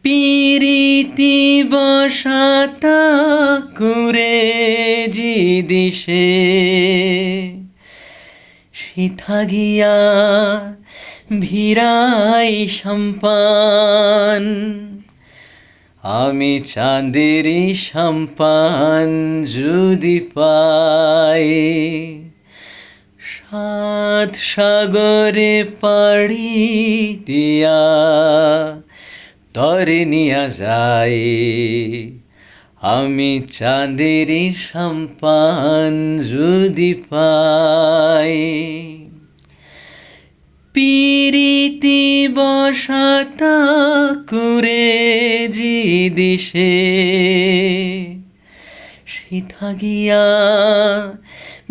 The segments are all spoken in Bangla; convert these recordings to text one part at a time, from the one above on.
পিরিতি বসাতা কুরে জি দিশে সিথা গিয়া ভিড়াই সম্পান আমি চাঁদেরই সম্পান যদি পাই সাত সাগরে পাড়ি দিয়া তরে নিয়া যাই আমি চাঁদেরই সম্পান যদি পাই পিরিতি বসাতা কুরে জি দিশে সিথা গিয়া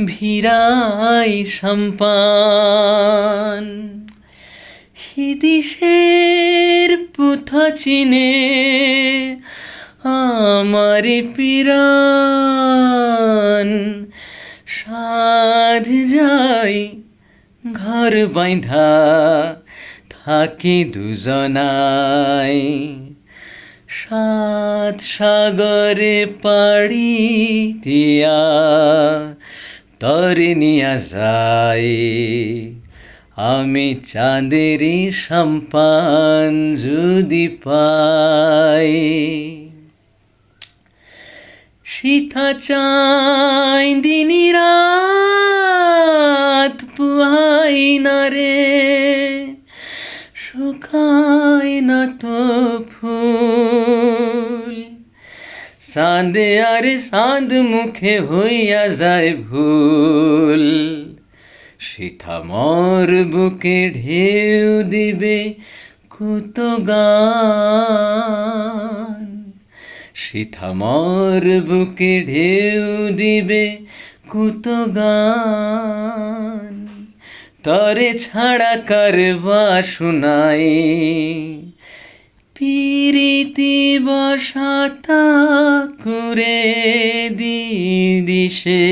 ভিড়াই সম্পান হিদিশের পুথা চিনে আমার পিরান সাধ যাই ঘর বাইন্ধা থাকি দুজনাই সাত সাগরে পাড়ি দিয়া তরে নিয়া যাই আমি চাঁদেরই সম্পান যদি পাই সিথা চাই দিনী রাত পুহাই না রে শুকায় না তো ফুল চাঁদে আর চাঁদ মুখে হইয়া যায় ভুল সিথা মোর বুকে ঢেউ দিবে কত গান সিথা মোর বুকে ঢেউ দিবে কত গান তরে ছাড়া কারবা শুনাই পিরিতি বসাতা কুরে দিশে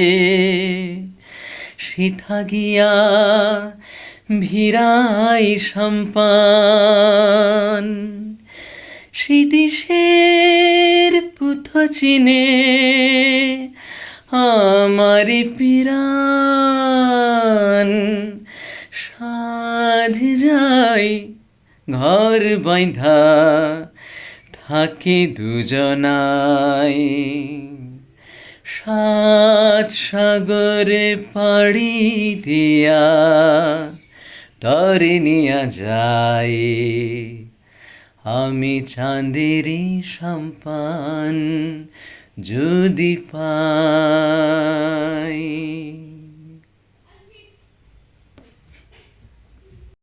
সিথা গিয়া ভিড়াই সম্পান সিদিশের পুথা চিনে আমার পিরান সাধ যাই ঘর বাইন্ধা থাকি দুজনাই সাত সাগরে পাড়ি দিয়া তরে নিয়া যাই আমি চাঁদেরই সম্পান যদি পাই।